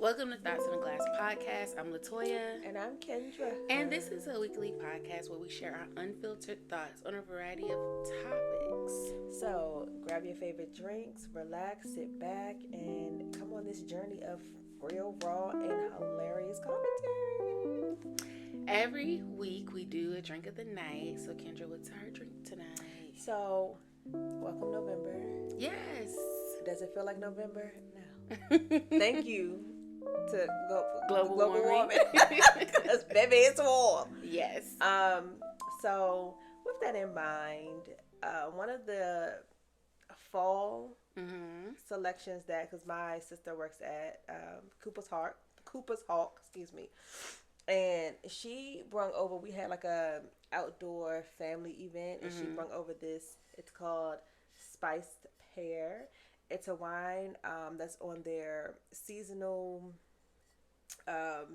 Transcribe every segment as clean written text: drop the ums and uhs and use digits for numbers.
Welcome to Thoughts in a Glass podcast. I'm Latoya. And I'm Kendra. And this is a weekly podcast where we share our unfiltered thoughts on a variety of topics. So grab your favorite drinks, relax, sit back, and come on this journey of real, raw, and hilarious commentary. Every week we do a drink of the night. So Kendra, what's our drink tonight? So, welcome November. Yes. Does it feel like November? No. Thank you to global warming. Because baby, it's warm. Yes. So with that in mind, one of the fall selections that, because my sister works at Cooper's Hawk, and she brought over, we had like a outdoor family event, and she brought over this, it's called Spiced Pear. It's a wine that's on their seasonal, what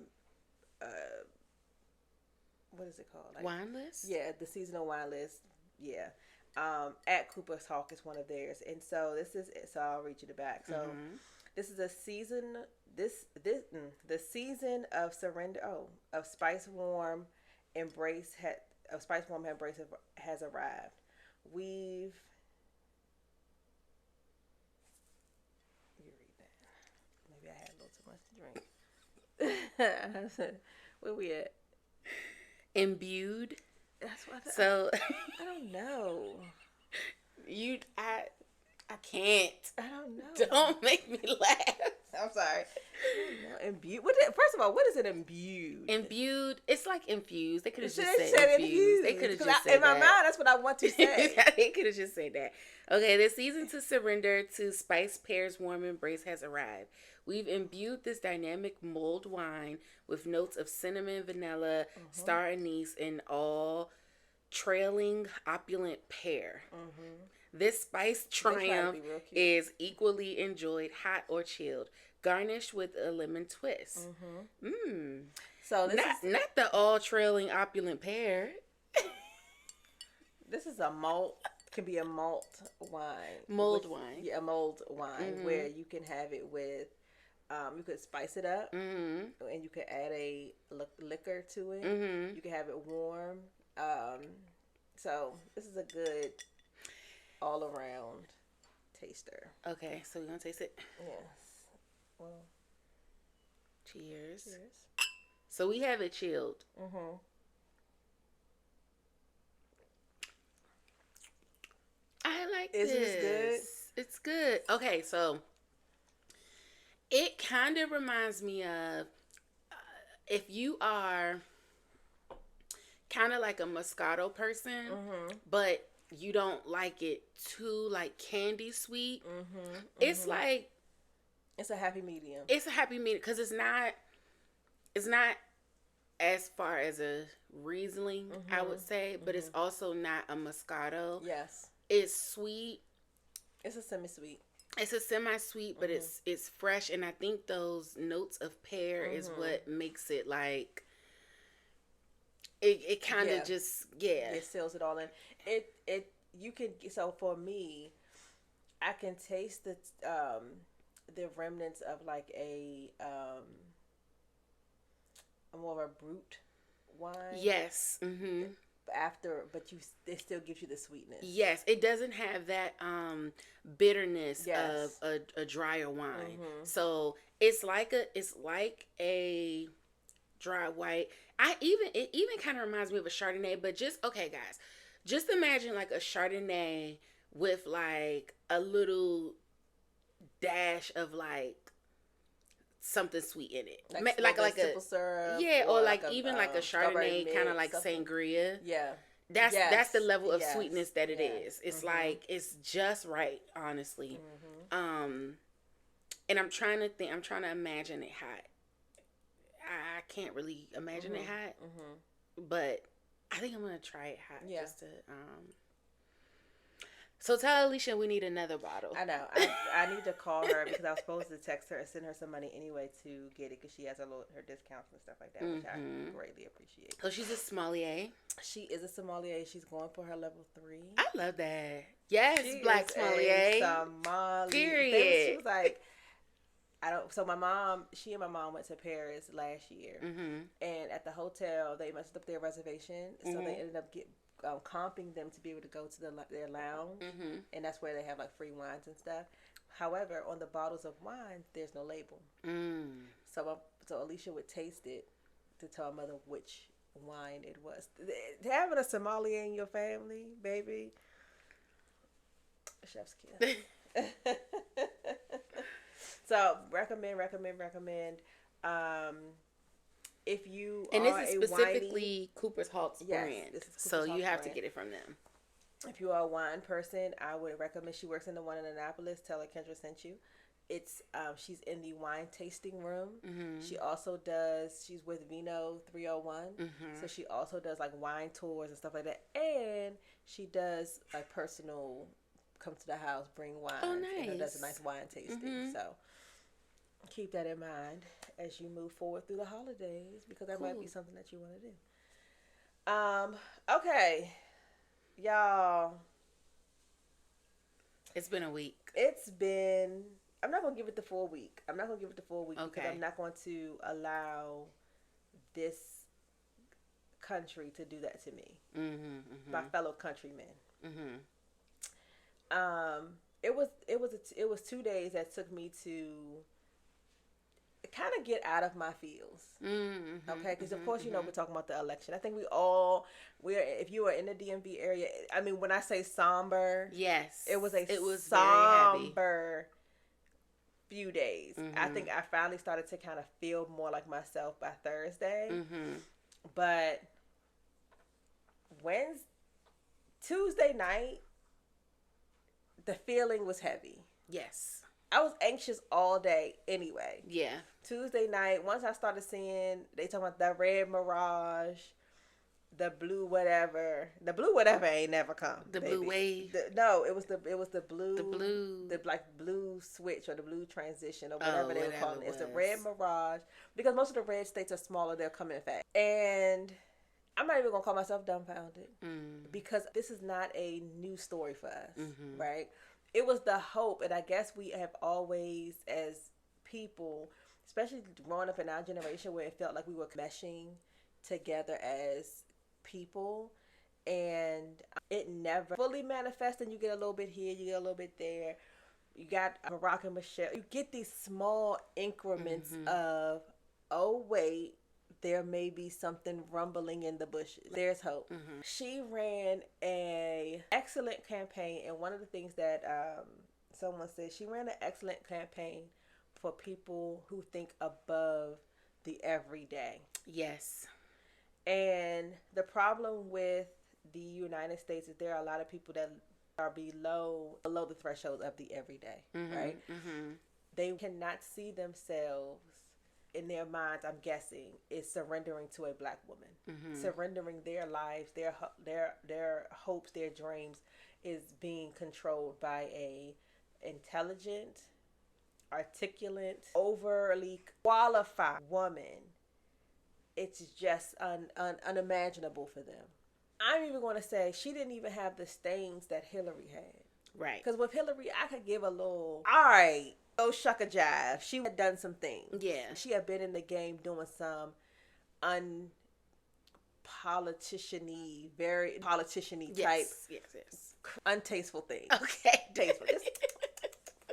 is it called? Wine list? Yeah, the seasonal wine list. Yeah. At Cooper's Hawk is one of theirs. And so this is, so I'll read you the back. So this is a season, the season of surrender, of Spice Warm Embrace, has arrived. Maybe I had a little too much to drink. Where we at? Imbued. That's what. So I don't know. I can't. I don't know. Don't make me laugh. I'm sorry. Imbued. First of all, what is an imbued? Imbued. It's like infused. They could have just said said infused. They could have just said in my mind, that's what I want to say. They could have just said that. Okay, the season to surrender to Spiced Pear's warm embrace has arrived. We've imbued this dynamic mulled wine with notes of cinnamon, vanilla, star anise, and all trailing opulent pear. This spice triumph is equally enjoyed hot or chilled, garnished with a lemon twist. So this not the all trailing opulent pear. This is a malt. Can be a malt wine. Mulled wine. Yeah, a mulled wine where you can have it with. You could spice it up, and you could add a liquor to it. You can have it warm. So this is a good all around taster. Okay, so we're gonna taste it. Yes. Well. Cheers. So we have it chilled. I like this. Isn't this good? It's good. Okay, so it kind of reminds me of if you are kind of like a Moscato person, but you don't like it too like candy sweet. It's like it's a happy medium. It's a happy medium because it's not as far as a Riesling, I would say, but it's also not a Moscato. Yes, it's sweet. It's a semi-sweet. It's a semi-sweet, but it's fresh, and I think those notes of pear is what makes it like it kind of just it seals it all in. It you can, so for me, I can taste the remnants of like a more of a brut wine. Yes. But it still gives you the sweetness. Yes, it doesn't have that bitterness of a drier wine. So it's like a dry white. It even kind of reminds me of a Chardonnay, but just imagine like a Chardonnay with like a little dash of like something sweet in it, like a simple syrup, or like even like a Chardonnay, kind of like sangria. That's the level of sweetness that it is. It's like it's just right, honestly. And I'm trying to imagine it hot. I can't really imagine it hot, but I think I'm gonna try it hot just to. So tell Alicia we need another bottle. I know. I need to call her because I was supposed to text her and send her some money anyway to get it because she has her discounts and stuff like that, which I greatly appreciate. So she's a sommelier. She is a sommelier. She's going for her level 3. I love that. Yes, she Black sommelier. Sommelier. Period. She was like, I don't. So she and my mom went to Paris last year, and at the hotel they messed up their reservation, so they ended up comping them to be able to go to their lounge, and that's where they have like free wines and stuff. However, on the bottles of wine, there's no label. So Alicia would taste it to tell her mother which wine it was. Having a sommelier in your family, baby, chef's kiss. So recommend. If you and are this is specifically Cooper's Halt's brand, so you have to get it from them. If you are a wine person, I would recommend. She works in the one in Annapolis. Tell her Kendra sent you. It's she's in the wine tasting room. She also does. She's with Vino 301, so she also does like wine tours and stuff like that. And she does like personal, come to the house, bring wine. Oh, nice. And does a nice wine tasting. So keep that in mind as you move forward through the holidays, because that might be something that you want to do. Okay, y'all. It's been a week. I'm not going to give it the full week. Because I'm not going to allow this country to do that to me. My fellow countrymen. It was 2 days that took me to kind of get out of my feels. Okay, because of course, we're talking about the election. I think if you are in the DMV area, I mean, when I say somber, yes, it was somber few days. I think I finally started to kind of feel more like myself by Thursday. But Tuesday night, the feeling was heavy. Yes. I was anxious all day anyway. Yeah. Tuesday night, once I started seeing, they talking about the red mirage, the blue whatever. The blue whatever ain't never come. The baby. Blue wave. It was the blue. The blue. The like blue switch or the blue transition or whatever they were calling it. It's the red mirage, because most of the red states are smaller. They're coming fast. And I'm not even gonna call myself dumbfounded because this is not a new story for us, right? It was the hope, and I guess we have always, as people, especially growing up in our generation, where it felt like we were meshing together as people, and it never fully manifested. You get a little bit here, you get a little bit there. You got Barack and Michelle. You get these small increments of, oh wait, there may be something rumbling in the bushes. There's hope. She ran an excellent campaign, and one of the things that someone said, she ran an excellent campaign for people who think above the everyday. Yes. And the problem with the United States is there are a lot of people that are below the threshold of the everyday, right? They cannot see themselves. In their minds, I'm guessing, is surrendering to a black woman, surrendering their lives, their hopes, their dreams, is being controlled by a intelligent, articulate, overly qualified woman. It's just unimaginable for them. I'm even going to say she didn't even have the stains that Hillary had. Right. Because with Hillary, I could give a little, all right, oh, shuck a jive. She had done some things. Yeah. She had been in the game doing some unpolitician-y, very politician-y type. Yes. Untasteful things. Okay. Tasteful.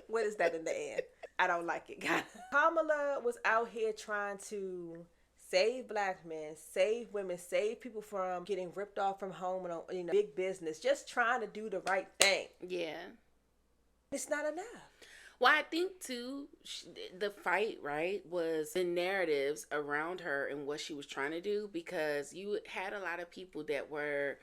What is that in the air? I don't like it. Kamala was out here trying to save black men, save women, save people from getting ripped off from home and big business. Just trying to do the right thing. Yeah. It's not enough. Well, I think, too, the fight, right, was the narratives around her and what she was trying to do, because you had a lot of people that were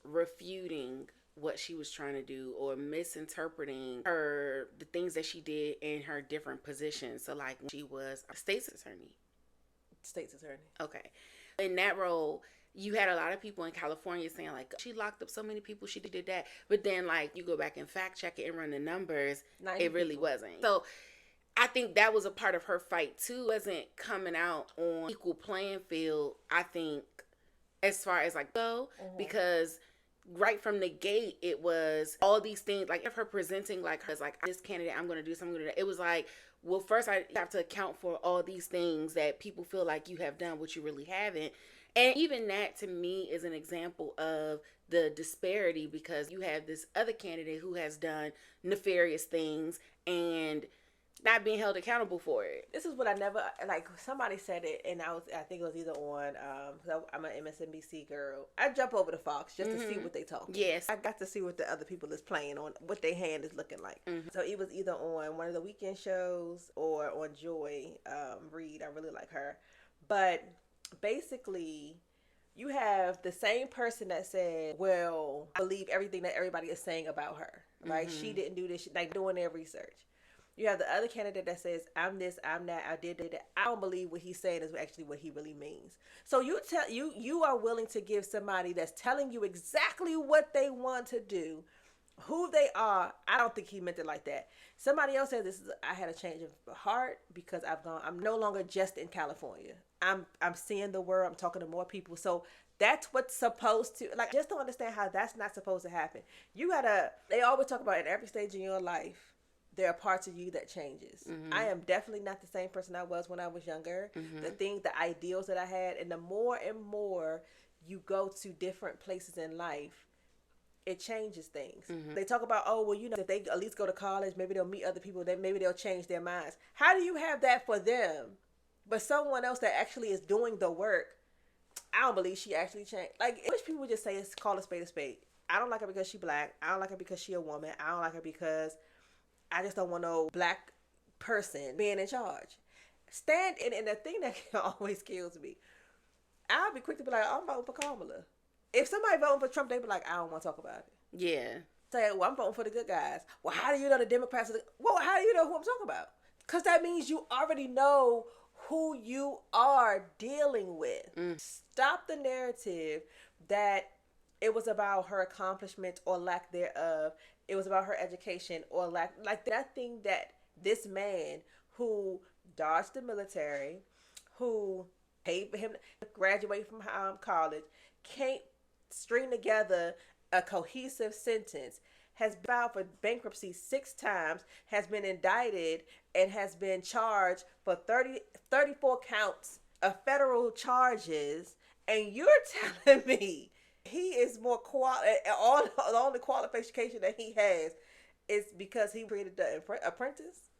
refuting what she was trying to do or misinterpreting the things that she did in her different positions. So, like, when she was a state's attorney. Okay. In that role, you had a lot of people in California saying, like, she locked up so many people, she did that. But then, like, you go back and fact check it and run the numbers, it really wasn't. So I think that was a part of her fight, too. It wasn't coming out on equal playing field, I think, as far as, like, because right from the gate, it was all these things, like, of her presenting, like, her as, like, this candidate, I'm going to do something. It was like, well, first I have to account for all these things that people feel like you have done, what you really haven't. And even that to me is an example of the disparity, because you have this other candidate who has done nefarious things and not being held accountable for it. This is what I never, like, somebody said it, and I think it was either on, I'm an MSNBC girl. I jump over to Fox just to see what they talk. Yes. I got to see what the other people is playing on, what their hand is looking like. So it was either on one of the weekend shows or on Joy Reid. I really like her. But basically, you have the same person that said, well, I believe everything that everybody is saying about her. Right? She didn't do this, like doing their research. You have the other candidate that says, I'm this, I'm that, I did that. I don't believe what he's saying is actually what he really means. So you are willing to give somebody that's telling you exactly what they want to do, who they are. I don't think he meant it like that. Somebody else said, I had a change of heart because I'm no longer just in California. I'm seeing the world. I'm talking to more people. So that's what's supposed to, like, just don't understand how that's not supposed to happen. They always talk about in every stage in your life, there are parts of you that changes. I am definitely not the same person I was when I was younger. The ideals that I had, and the more and more you go to different places in life, it changes things. They talk about, if they at least go to college, maybe they'll meet other people, then maybe they'll change their minds. How do you have that for them? But someone else that actually is doing the work, I don't believe she actually changed. Like, English people just say, call a spade a spade. I don't like her because she black. I don't like her because she a woman. I don't like her because I just don't want no black person being in charge. And the thing that always kills me, I'll be quick to be like, I'm voting for Kamala. If somebody voting for Trump, they be like, I don't want to talk about it. Yeah. Say, well, I'm voting for the good guys. Well, how do you know the Democrats well, how do you know who I'm talking about? Because that means you already know who you are dealing with. Stop the narrative that it was about her accomplishments or lack thereof. It was about her education or lack, like that thing that this man who dodged the military, who paid for him to graduate from college, can't string together a cohesive sentence, has filed for bankruptcy 6 times, has been indicted, and has been charged for 34 counts of federal charges, and you're telling me he is more all the only qualification that he has is because he created the Apprentice?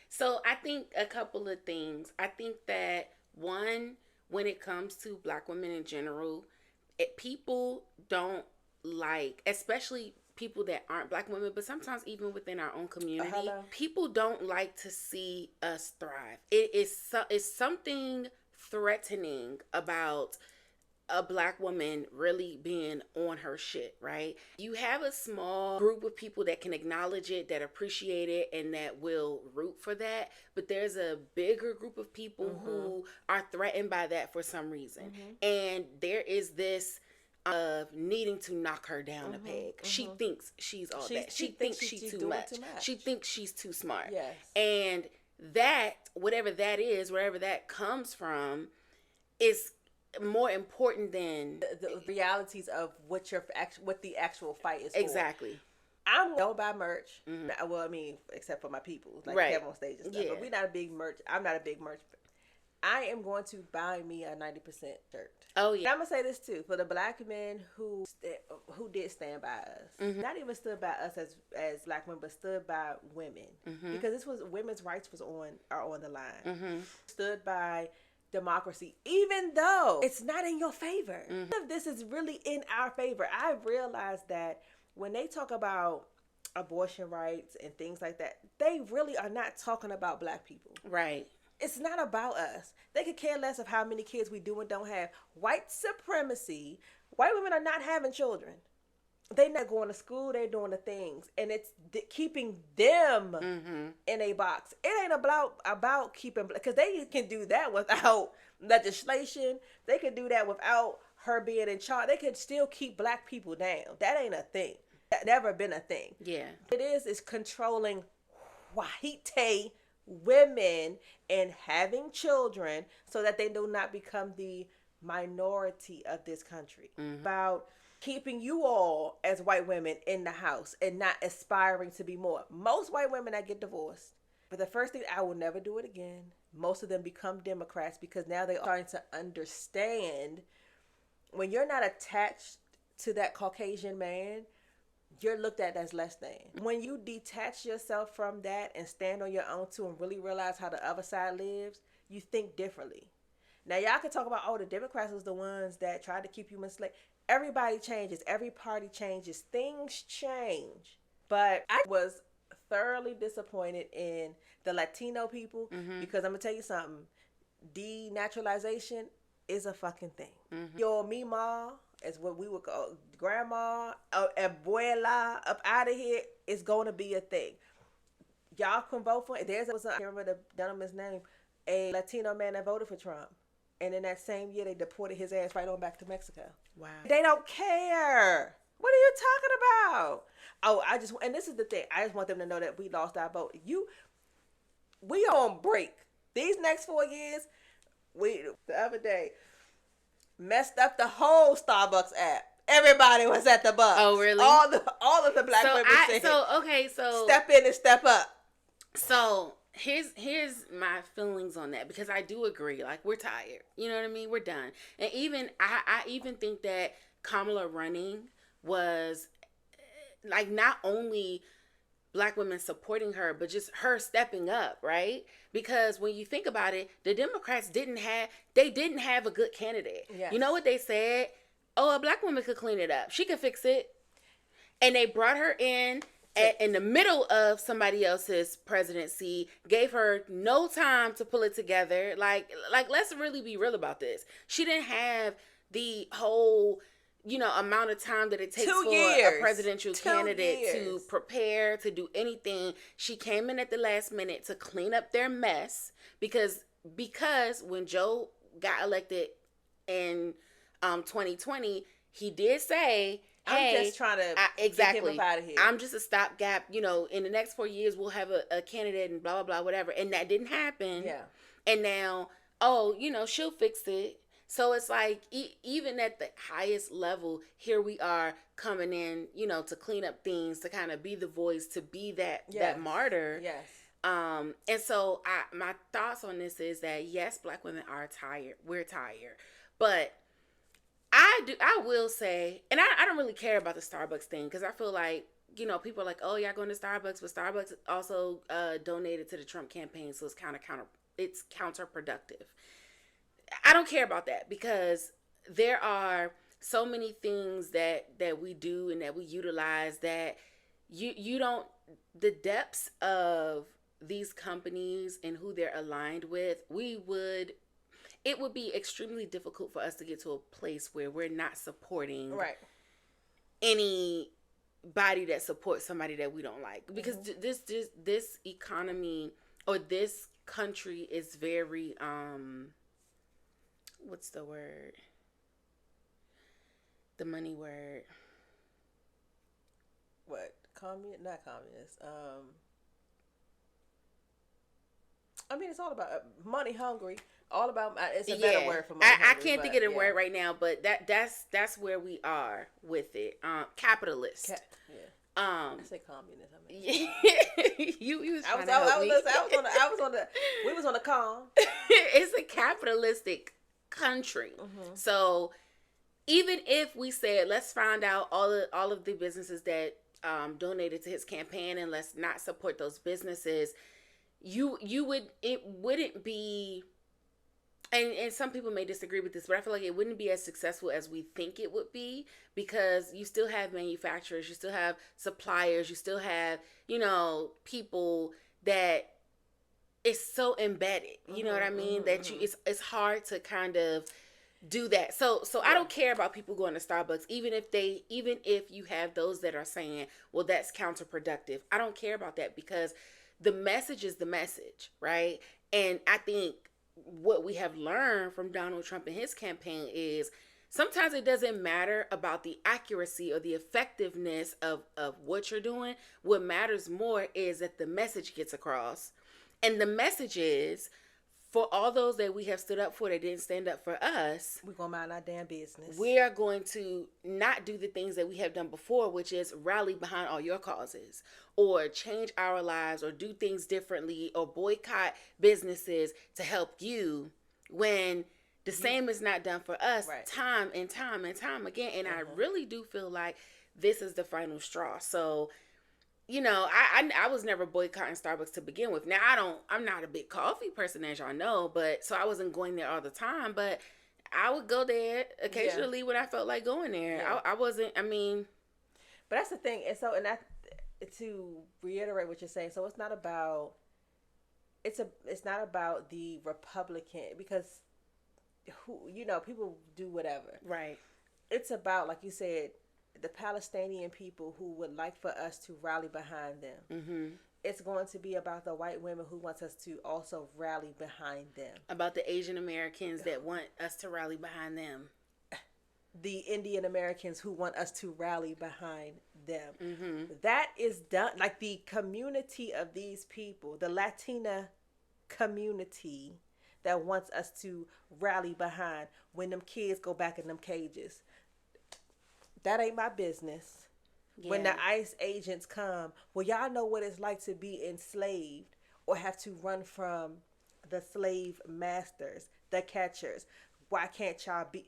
So I think a couple of things. I think that one, when it comes to black women in general, people don't like, especially people that aren't black women, but sometimes even within our own community, people don't like to see us thrive. It's something threatening about a black woman really being on her shit, right? You have a small group of people that can acknowledge it, that appreciate it, and that will root for that. But there's a bigger group of people who are threatened by that for some reason. And there is this of needing to knock her down a peg. She thinks she's all that. She thinks she's too much. She thinks she's too smart. Yes. And that, whatever that is, wherever that comes from, is more important than the realities of what the actual fight is for. Exactly. I'm gonna buy merch. Well, I mean, except for my people, like Kevin on stage and stuff. But we're not a big merch. I'm not a big merch. I am going to buy me a 90% shirt. Oh yeah. And I'm gonna say this too for the black men who did stand by us. Not even stood by us as black women, but stood by women because this was women's rights are on the line. Stood by democracy, even though it's not in your favor. None of this is really in our favor. I realized that when they talk about abortion rights and things like that, they really are not talking about black people. Right. It's not about us. They could care less of how many kids we do and don't have. White supremacy, white women are not having children. They're not going to school. They're doing the things. And it's keeping them in a box. It ain't about keeping, because they can do that without legislation. They can do that without her being in charge. They can still keep black people down. That ain't a thing. That never been a thing. Yeah. It is controlling white women and having children so that they do not become the minority of this country. About keeping you all as white women in the house and not aspiring to be more. Most white women that get divorced, But the first thing, I will never do it again. Most of them become Democrats because now they're starting to understand when you're not attached to that Caucasian man, you're looked at as less than. When you detach yourself from that and stand on your own too and really realize how the other side lives, you think differently. Now, y'all can talk about, oh, the Democrats was the ones that tried to keep you enslaved. Everybody changes. Every party changes. Things change. But I was thoroughly disappointed in the Latino people because I'm going to tell you something. Denaturalization is a fucking thing. Your mima is what we would call grandma, abuela, up out of here is going to be a thing. Y'all can vote for it. I can't remember the gentleman's name, a Latino man that voted for Trump. And in that same year, they deported his ass right on back to Mexico. Wow. They don't care. What are you talking about? Oh, and this is the thing. I just want them to know that we lost our vote. We on break. These next 4 years, the other day, messed up the whole Starbucks app. Everybody was at the bus. Oh, really? All of the black women said, so step in and step up. So here's my feelings on that, because I do agree. Like, we're tired. You know what I mean? We're done. And even I even think that Kamala running was like not only black women supporting her, but just her stepping up, right? Because when you think about it, the Democrats didn't have a good candidate. Yes. You know what they said? Oh, a black woman could clean it up. She could fix it. And they brought her in the middle of somebody else's presidency, gave her no time to pull it together. Like let's really be real about this. She didn't have the whole, amount of time that it takes for a presidential candidate to prepare, to do anything. She came in at the last minute to clean up their mess because when Joe got elected in 2020, he did say, hey, I'm just trying to get him up out of here. I'm just a stopgap. In the next 4 years, we'll have a candidate and blah, blah, blah, whatever. And that didn't happen. Yeah. And now, she'll fix it. So it's like, even at the highest level, here we are coming in, to clean up things, to kind of be the voice, to be that martyr. Yes. And so my thoughts on this is that, yes, black women are tired. We're tired. But I will say, and I don't really care about the Starbucks thing, because I feel like, people are like, oh, y'all going to Starbucks, but Starbucks also donated to the Trump campaign, so it's counterproductive. I don't care about that, because there are so many things that we do and that we utilize that you don't, the depths of these companies and who they're aligned with, it would be extremely difficult for us to get to a place where we're not supporting anybody that supports somebody that we don't like. Because this economy, or this country, is very, what's the word? The money word. What? Not communist. I mean, it's all about money hungry. All about, it's a better word for money hungry. I can't think of the word right now, but that's where we are with it. Capitalist. I say communist. I mean, you was trying to help me. We was on the calm. It's a capitalistic country. Mm-hmm. So even if we said, let's find out all of the businesses that donated to his campaign, and let's not support those businesses, it wouldn't be, and some people may disagree with this, but I feel like it wouldn't be as successful as we think it would be, because you still have manufacturers, you still have suppliers, you still have, people that is so embedded, you know what I mean? That it's hard to kind of do that. So I don't care about people going to Starbucks, even if you have those that are saying, well, that's counterproductive. I don't care about that, because the message is the message, right? And I think what we have learned from Donald Trump and his campaign is sometimes it doesn't matter about the accuracy or the effectiveness of what you're doing. What matters more is that the message gets across. And the message is, for all those that we have stood up for that didn't stand up for us, we're going to mind our damn business. We are going to not do the things that we have done before, which is rally behind all your causes or change our lives or do things differently or boycott businesses to help you when the same is not done for us time and time and time again. And I really do feel like this is the final straw. So, you know, I was never boycotting Starbucks to begin with. Now I'm not a big coffee person, as y'all know, but so I wasn't going there all the time, but I would go there occasionally when I felt like going there. Yeah. I wasn't, I mean. But that's the thing. And so, and that, to reiterate what you're saying, so it's not about, it's not about the Republican, because people do whatever. Right. It's about, like you said, the Palestinian people who would like for us to rally behind them. Mm-hmm. It's going to be about the white women who wants us to also rally behind them. About the Asian Americans that want us to rally behind them. The Indian Americans who want us to rally behind them. Mm-hmm. That is done. Like the community of these people, the Latina community that wants us to rally behind when them kids go back in them cages. That ain't my business. Yeah. When the ICE agents come, well, y'all know what it's like to be enslaved or have to run from the slave masters, the catchers. Why can't y'all be?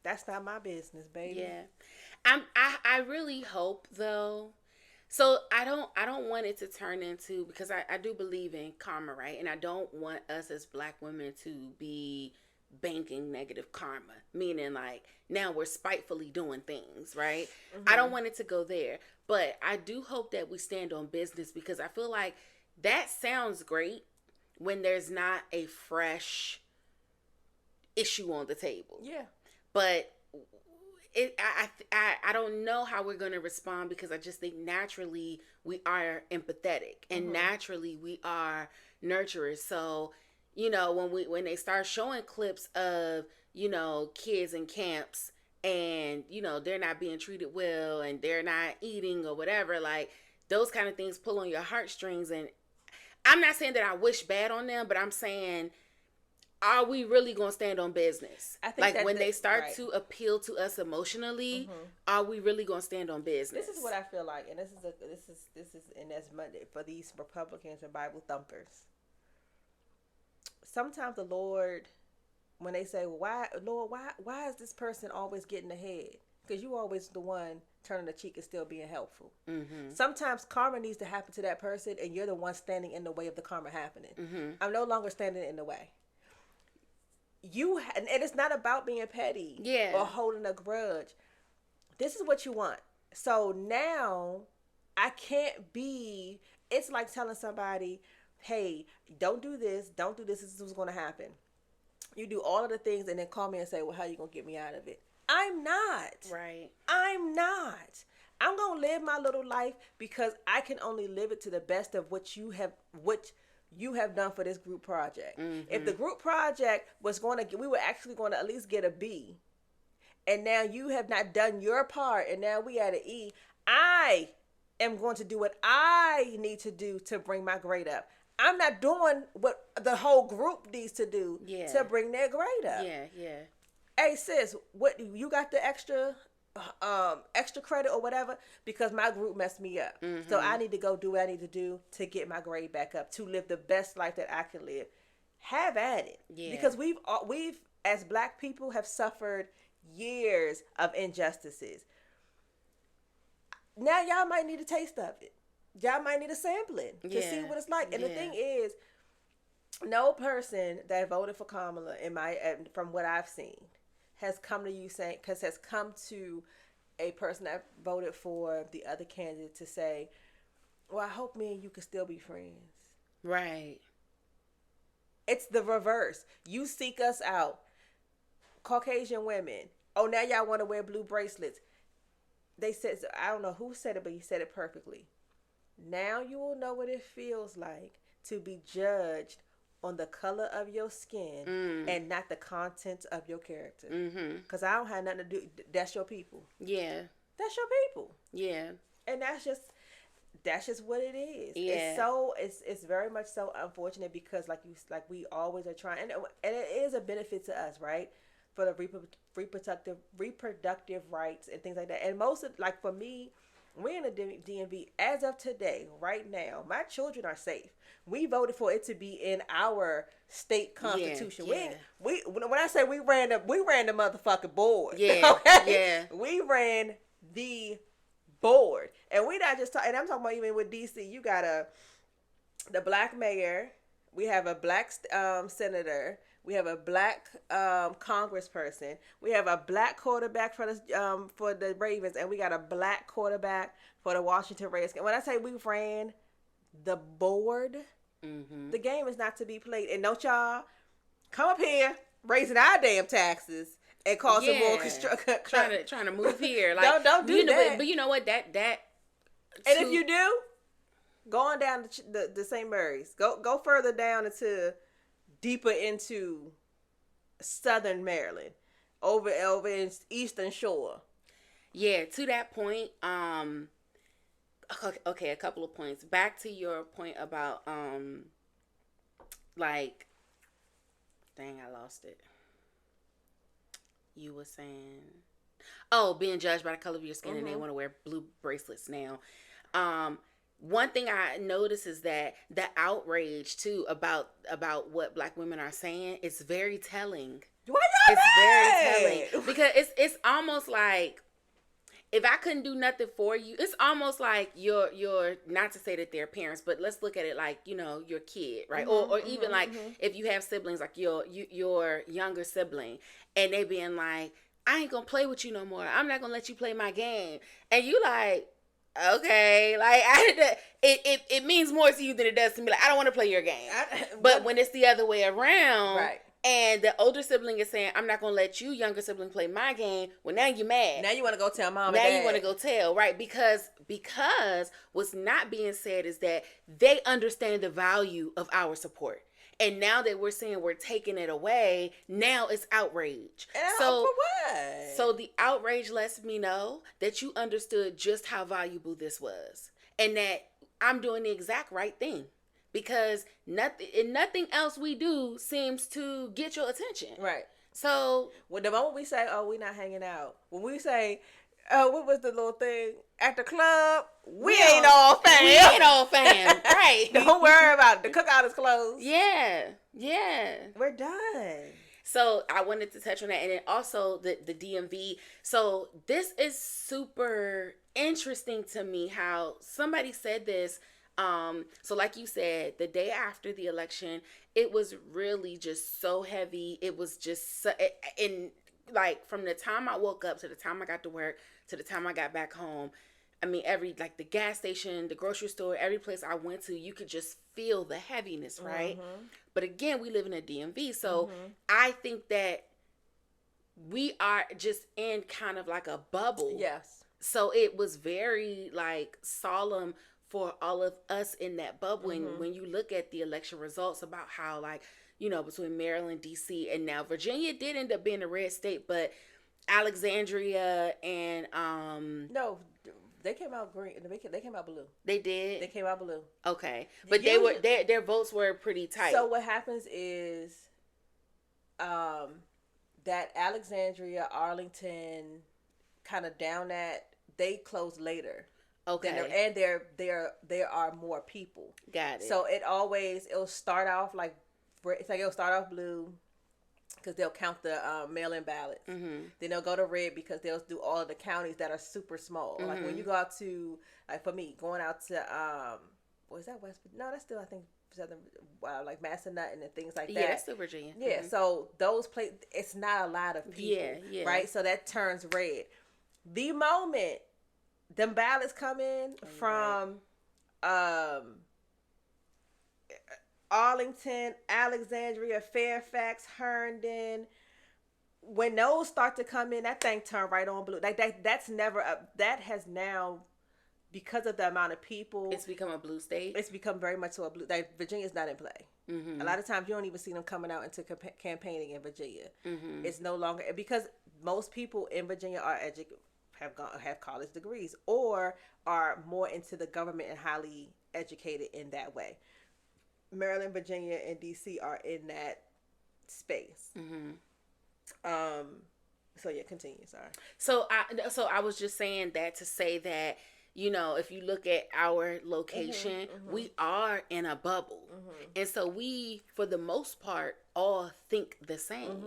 That's not my business, baby. Yeah, I really hope though. So I don't want it to turn into, because I do believe in karma, right? And I don't want us as Black women to be banking negative karma, meaning like now we're spitefully doing things, right? Mm-hmm. I don't want it to go there, but I do hope that we stand on business, because I feel like that sounds great when there's not a fresh issue on the table. Yeah. But I don't know how we're going to respond, because I just think naturally we are empathetic and naturally we are nurturers. So, you know, when they start showing clips of, you know, kids in camps and, you know, they're not being treated well and they're not eating or whatever, like those kind of things pull on your heartstrings. And I'm not saying that I wish bad on them, but I'm saying, are we really going to stand on business? I think like when they start to appeal to us emotionally, are we really going to stand on business? This is what I feel like, and this is and that's Monday for these Republicans and Bible thumpers. Sometimes the Lord, when they say, "Why, Lord, why is this person always getting ahead?" Because you always the one turning the cheek and still being helpful. Mm-hmm. Sometimes karma needs to happen to that person, and you're the one standing in the way of the karma happening. Mm-hmm. I'm no longer standing in the way. And it's not about being petty or holding a grudge. This is what you want. So now I can't be, it's like telling somebody, hey, don't do this, this is what's going to happen. You do all of the things and then call me and say, well, how are you going to get me out of it? I'm not. Right. I'm not. I'm going to live my little life because I can only live it to the best of what you have done for this group project. Mm-hmm. If the group project was we were actually going to at least get a B, and now you have not done your part, and now we at an E, I am going to do what I need to do to bring my grade up. I'm not doing what the whole group needs to do to bring their grade up. Yeah. Hey sis, what you got the extra credit or whatever because my group messed me up. Mm-hmm. So I need to go do what I need to do to get my grade back up, to live the best life that I can live. Have at it. Yeah. Because we've as Black people have suffered years of injustices. Now y'all might need a taste of it. Y'all might need a sampling to see what it's like. And the thing is, no person that voted for Kamala from what I've seen has come to you saying, because has come to a person that voted for the other candidate to say, well, I hope me and you can still be friends. Right. It's the reverse. You seek us out. Caucasian women. Oh, now y'all want to wear blue bracelets. They said, I don't know who said it, but he said it perfectly. Now you will know what it feels like to be judged on the color of your skin and not the content of your character. Because I don't have nothing to do. That's your people. Yeah. That's your people. Yeah. And that's just what it is. Yeah. It's very much so unfortunate because like we always are trying, and it is a benefit to us, right? For the reproductive rights and things like that. And most of, like for me, we're in the DMV as of today, right now. My children are safe. We voted for it to be in our state constitution. Yeah. We when I say we ran the motherfucking board. Yeah. Okay? Yeah. We ran the board, and we not just talking. And I'm talking about even with DC. You got the black mayor. We have a black senator. We have a black congressperson. We have a black quarterback for the Ravens, and we got a black quarterback for the Washington Redskins. When I say we ran the board, the game is not to be played. And don't y'all come up here raising our damn taxes and causing more trying to move here. Like don't do that. But you know what? That and if you do, go on down to the St. Mary's. Go further down into. Deeper into Southern Maryland, over in Eastern Shore. Yeah, to that point, okay, a couple of points. Back to your point about like, dang, I lost it. You were saying, being judged by the color of your skin, and they want to wear blue bracelets now. One thing I notice is that the outrage too about what black women are saying is very telling. It's very telling because it's almost like if I couldn't do nothing for you, it's almost like your not to say that they're parents, but let's look at it like, you know, your kid, right? Or even like if you have siblings, like your younger sibling, and they being like, I ain't gonna play with you no more. I'm not gonna let you play my game, and you like. Okay, like it means more to you than it does to me. Like I don't want to play your game, but when it's the other way around, right? And the older sibling is saying, "I'm not gonna let you, younger sibling, play my game." Well, now you're mad. Now you want to go tell mom. Now you want to go tell, right? Because what's not being said is that they understand the value of our support. And now that we're saying we're taking it away, now it's outrage. So for what? So the outrage lets me know that you understood just how valuable this was, and that I'm doing the exact right thing, because nothing else we do seems to get your attention. Right. So when the moment we say, "Oh, we're not hanging out," when we say, "Oh, what was the little thing at the club?" We ain't all fam. We ain't all fam. Right. Don't worry about it. The cookout is closed. Yeah. We're done. So I wanted to touch on that. And then also the DMV. So this is super interesting to me how somebody said this. So like you said, the day after the election, it was really just so heavy. It was just like from the time I woke up to the time I got to work to the time I got back home, I mean, the gas station, the grocery store, every place I went to, you could just feel the heaviness, right? But again, we live in a DMV, so I think that we are just in kind of like a bubble. Yes. So it was very like solemn for all of us in that bubble. And when you look at the election results about how like, you know, between Maryland, DC, and now Virginia did end up being a red state, but Alexandria and no, they came out green. They came out blue. They did. They came out blue. Okay, but they were their votes were pretty tight. So what happens is, that Alexandria, Arlington, kind of down that they closed later. Okay, and there are more people. Got it. So it'll start off like it's like it'll start off blue. Because they'll count the mail-in ballots. Then they'll go to red because they'll do all of the counties that are super small. Like when you go out to, like for me, going out to, was that West? No, that's still, I think, Southern, like Massanutten and things like that. Yeah, that's still Virginia. Yeah, so those places, it's not a lot of people. Yeah. Right? So that turns red. The moment them ballots come in from Arlington, Alexandria, Fairfax, Herndon, when those start to come in, that thing turn right on blue. Like that's never that has now, because of the amount of people, it's become a blue state. It's become very much so a blue. Like Virginia's not in play. A lot of times you don't even see them coming out into campaigning in Virginia. It's no longer, because most people in Virginia are have college degrees or are more into the government and highly educated in that way. Maryland, Virginia, and DC are in that space. So yeah, continue. Sorry. So I was just saying that to say that, you know, if you look at our location, we are in a bubble, and so we, for the most part, all think the same.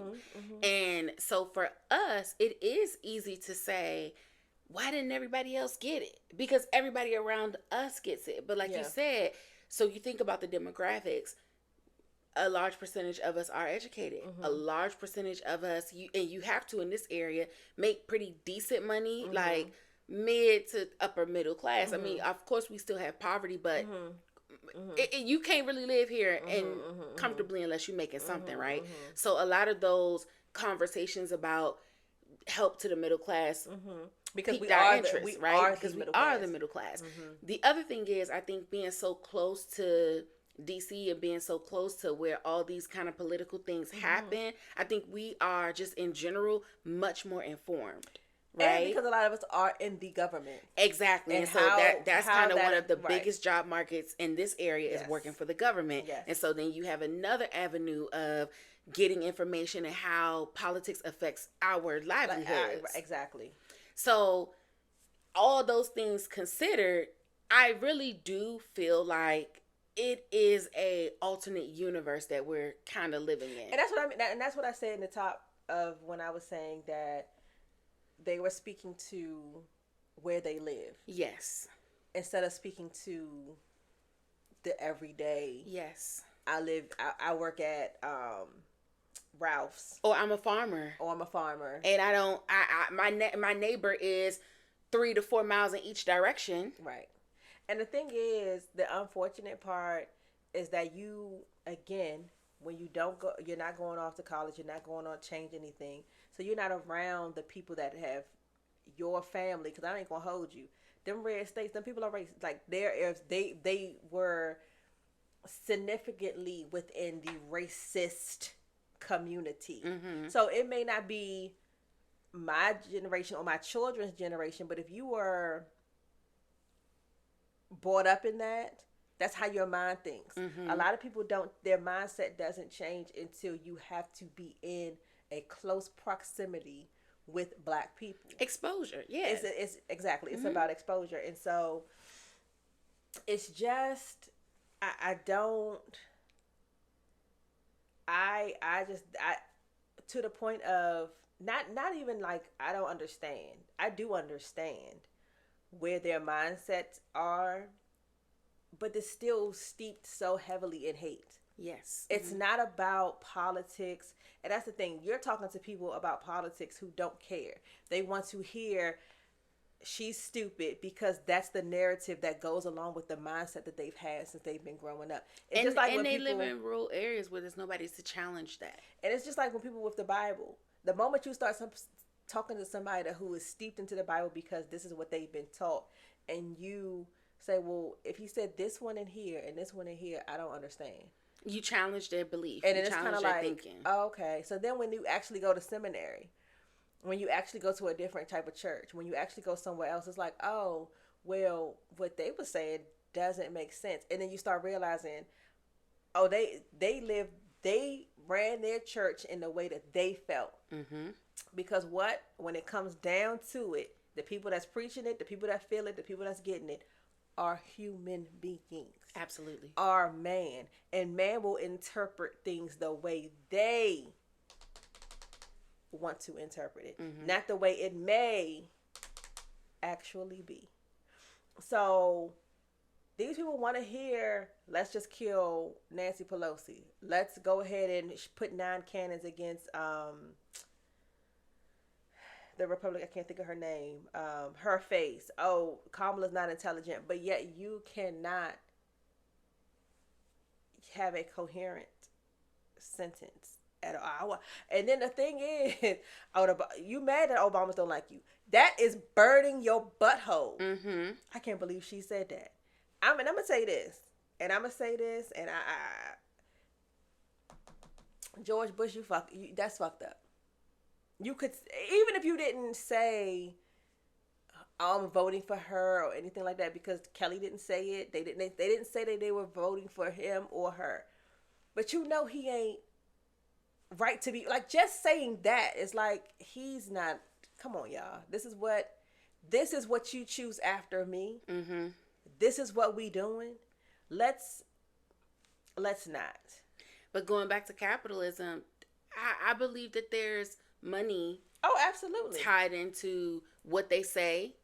And so for us, it is easy to say, why didn't everybody else get it? Because everybody around us gets it. But like you said, so you think about the demographics. A large percentage of us are educated. A large percentage of us, you have to, in this area, make pretty decent money, like mid to upper middle class. I mean, of course, we still have poverty, but you can't really live here and comfortably unless you're making something, right? So a lot of those conversations about help to the middle class because we our are interest, right? Because we are the middle class. The other thing is, I think being so close to DC and being so close to where all these kind of political things happen, I think we are just in general much more informed, right? And because a lot of us are in the government. Exactly. And so that's kind of one of the biggest job markets in this area is working for the government. And so then you have another avenue of getting information and how politics affects our livelihoods. Exactly. So all those things considered, I really do feel like it is a alternate universe that we're kind of living in. And that's what I mean. And that's what I said in the top of when I was saying that they were speaking to where they live. Yes. Instead of speaking to the everyday. Yes. I work at Ralph's. Or I'm a farmer. And I don't, my neighbor is 3 to 4 miles in each direction. Right. And the thing is, the unfortunate part is that you, again, when you don't go, you're not going off to college, you're not going on to change anything. So you're not around the people that have your family, because I ain't going to hold you. Them red states, them people are racist. Like, they were significantly within the racist community. So it may not be my generation or my children's generation, but if you were brought up in that, that's how your mind thinks. A lot of people their mindset doesn't change until you have to be in a close proximity with Black people. Exposure, yeah. It's exactly. It's about exposure. And so it's just, I to the point of not even like, I don't understand. I do understand where their mindsets are, but it's still steeped so heavily in hate. Yes. It's not about politics. And that's the thing. You're talking to people about politics who don't care. They want to hear she's stupid because that's the narrative that goes along with the mindset that they've had since they've been growing up. It's just like when they live in rural areas where there's nobody to challenge that. And it's just like when people with the Bible, the moment you start talking to somebody who is steeped into the Bible because this is what they've been taught, and you say, well, if he said this one in here and this one in here, I don't understand. You challenge their belief. And then it's kind of like, thinking. Oh, okay. So then when you actually go to seminary, when you actually go to a different type of church, when you actually go somewhere else, it's like, oh, well, what they were saying doesn't make sense. And then you start realizing, oh, they ran their church in the way that they felt. Because when it comes down to it, the people that's preaching it, the people that feel it, the people that's getting it are human beings. Absolutely. Are man. And man will interpret things the way they want to interpret it. Not the way it may actually be. So these people want to hear, let's just kill Nancy Pelosi. Let's go ahead and put 9 cannons against the Republican. I can't think of her name. Her face. Oh, Kamala's not intelligent. But yet you cannot have a coherent sentence at all. And then the thing is, you mad that Obamas don't like you. That is burning your butthole. I can't believe she said that. I'm going to say this. And I'm going to say this. And George Bush, that's fucked up. You could, even if you didn't say voting for her or anything like that because Kelly didn't say it. They didn't say that they were voting for him or her. But you know he ain't right to be like just saying that is like he's not. Come on, y'all. This is what you choose after me. Mm-hmm. This is what we doing. Let's not. But going back to capitalism, I believe that there's money. Oh, absolutely. Tied into what they say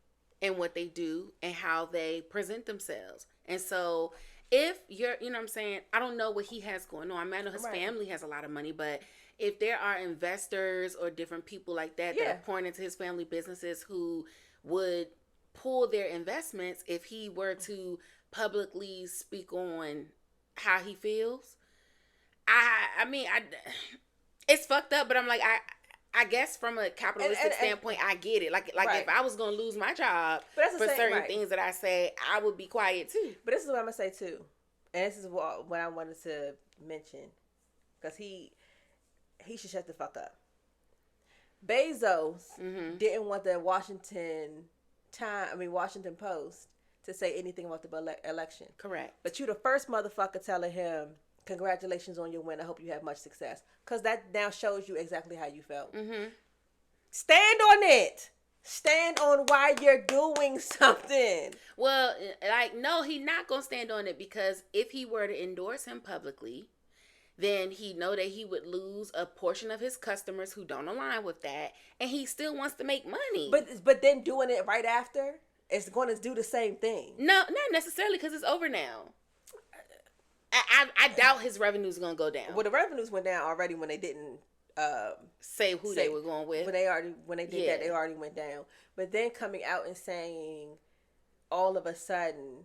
and what they do and how they present themselves. And so if you're, you know what I'm saying, I don't know what he has going on. I mean, I know his family has a lot of money, but if there are investors or different people like that that are pouring into his family businesses who would pull their investments if he were to publicly speak on how he feels, I mean, it's fucked up, but I'm like, I guess from a capitalistic standpoint, I get it. Like if I was going to lose my job for certain things that I say, I would be quiet too. But this is what I'm going to say too. And this is what I wanted to mention. Because he should shut the fuck up. Bezos didn't want the Washington Post to say anything about the election. Correct. But you the first motherfucker telling him, congratulations on your win. I hope you have much success. Because that now shows you exactly how you felt. Mm-hmm. Stand on it. Stand on why you're doing something. Well, like, no, he's not going to stand on it because if he were to endorse him publicly, then he know that he would lose a portion of his customers who don't align with that. And he still wants to make money. But then doing it right after, it's going to do the same thing. No, not necessarily because it's over now. I doubt his revenues are going to go down. Well, the revenues went down already when they didn't say who they were going with. When they did that, they already went down. But then coming out and saying all of a sudden,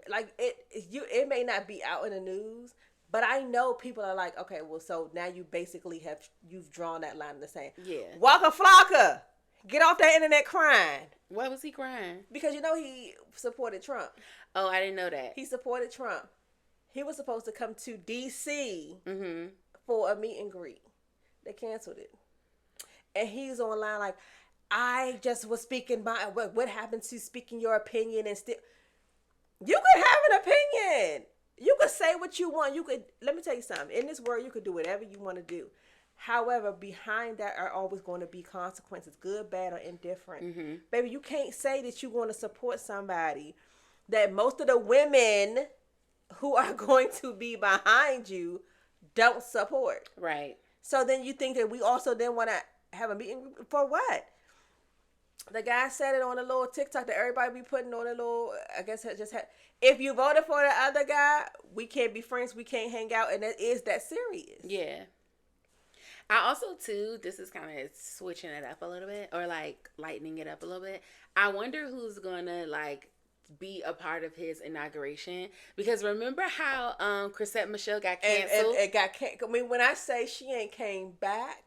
like it may not be out in the news, but I know people are like, okay, well, so now you basically you've drawn that line in the sand. Yeah. Waka Flocka, get off that internet crying. Why was he crying? Because you know he supported Trump. Oh, I didn't know that. He supported Trump. He was supposed to come to D.C. For a meet and greet. They canceled it. And he's online like, I just was speaking what happened to speaking your opinion and still. You could have an opinion. You could say what you want. Let me tell you something. In this world, you could do whatever you want to do. However, behind that are always going to be consequences, good, bad, or indifferent. Mm-hmm. Baby, you can't say that you're going to support somebody that most of the women who are going to be behind you don't support. Right. So then you think that we also then want to have a meeting for what? The guy said it on a little TikTok that everybody be putting on a little, I guess if you voted for the other guy, we can't be friends, we can't hang out, and it is that serious. Yeah. I also, too, this is kind of switching it up a little bit, or like lightening it up a little bit. I wonder who's going to like be a part of his inauguration, because remember how Chrisette Michele got canceled? And it got canceled. I mean, when I say she ain't came back,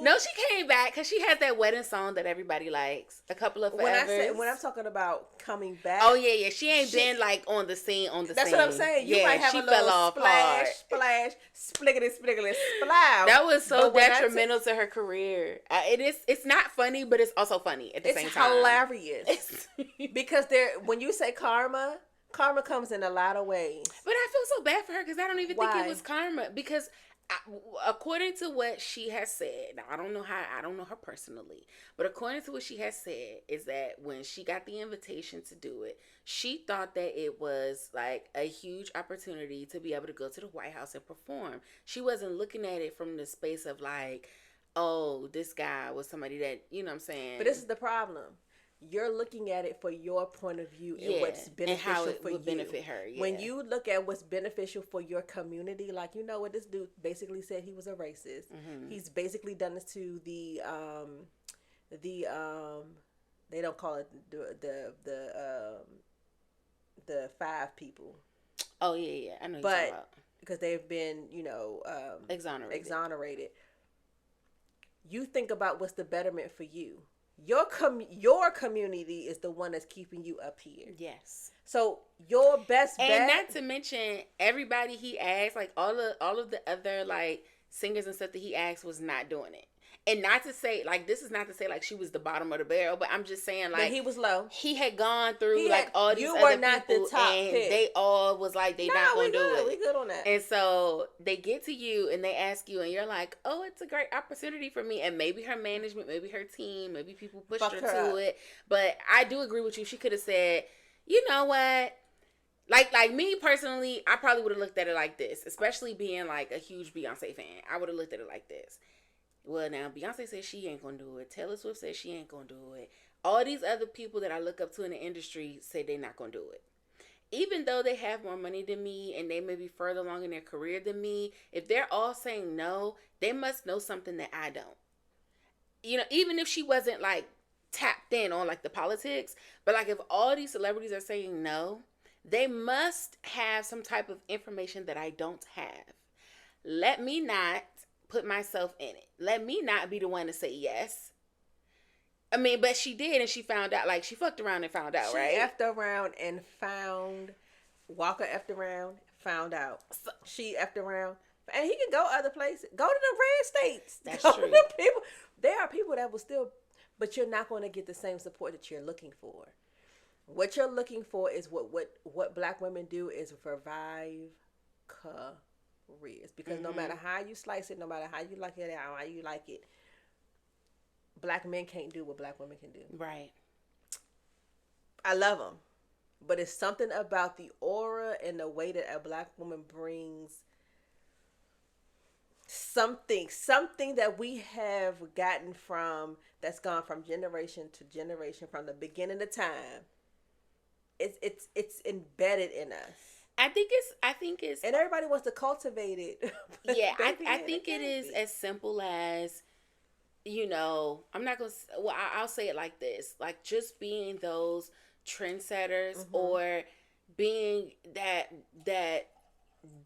no, she came back because she has that wedding song that everybody likes. A couple of forevers. When I'm talking about coming back, oh yeah, she ain't been like on the scene. That's what I'm saying. You might have a little splash, spliggity, spliggity, splow. That was so detrimental to her career. It's not funny, but it's also funny at the same time. It's hilarious because when you say karma comes in a lot of ways. But I feel so bad for her because I don't even think it was karma, because according to what she has said, now I don't know her personally, but according to what she has said is that when she got the invitation to do it, she thought that it was like a huge opportunity to be able to go to the White House and perform. She wasn't looking at it from the space of like, oh, this guy was somebody that, you know what I'm saying? But this is the problem. You're looking at it for your point of view and what's beneficial and how it for would you. Benefit her. Yeah. When you look at what's beneficial for your community, like, you know what this dude basically said, he was a racist. Mm-hmm. He's basically done this to the they don't call it the five people. Oh yeah, I know. But because they've been, exonerated. You think about what's the betterment for you. Your community is the one that's keeping you up here. Yes. So your best bet, and not to mention everybody he asked, like all of the other like singers and stuff that he asked was not doing it. And not to say, like, this is not to say, like, she was the bottom of the barrel, but I'm just saying, like, but he was low. He had gone through, like, all these other people. You were not the top pick. They all was like, they not going to do it. We good on that. And so they get to you and they ask you, and you're like, oh, it's a great opportunity for me. And maybe her management, maybe her team, maybe people pushed her to it. But I do agree with you. She could have said, you know what? Like me personally, I probably would have looked at it like this, especially being, like, a huge Beyonce fan. I would have looked at it like this. Well, now, Beyonce says she ain't going to do it. Taylor Swift says she ain't going to do it. All these other people that I look up to in the industry say they're not going to do it. Even though they have more money than me and they may be further along in their career than me, if they're all saying no, they must know something that I don't. You know, even if she wasn't, like, tapped in on, like, the politics, but, like, if all these celebrities are saying no, they must have some type of information that I don't have. Let me not put myself in it. Let me not be the one to say yes. I mean, but she did, and she found out. Like, she fucked around and found out, right? She effed around and found. Walker effed around, found out. So, she effed around, and he can go other places. Go to the red states. That's go true. To the people. There are people that will still, but you're not going to get the same support that you're looking for. What you're looking for is what Black women do is revive careers, because no matter how you slice it, no matter how you like it, how you like it, Black men can't do what Black women can do. Right. I love them, but it's something about the aura and the way that a Black woman brings something that we have gotten from, that's gone from generation to generation, from the beginning of time. It's embedded in us. I think it's, and everybody wants to cultivate it. Yeah, I think it is as simple as, you know, I'm not gonna. Well, I'll say it like this: like, just being those trendsetters, or being that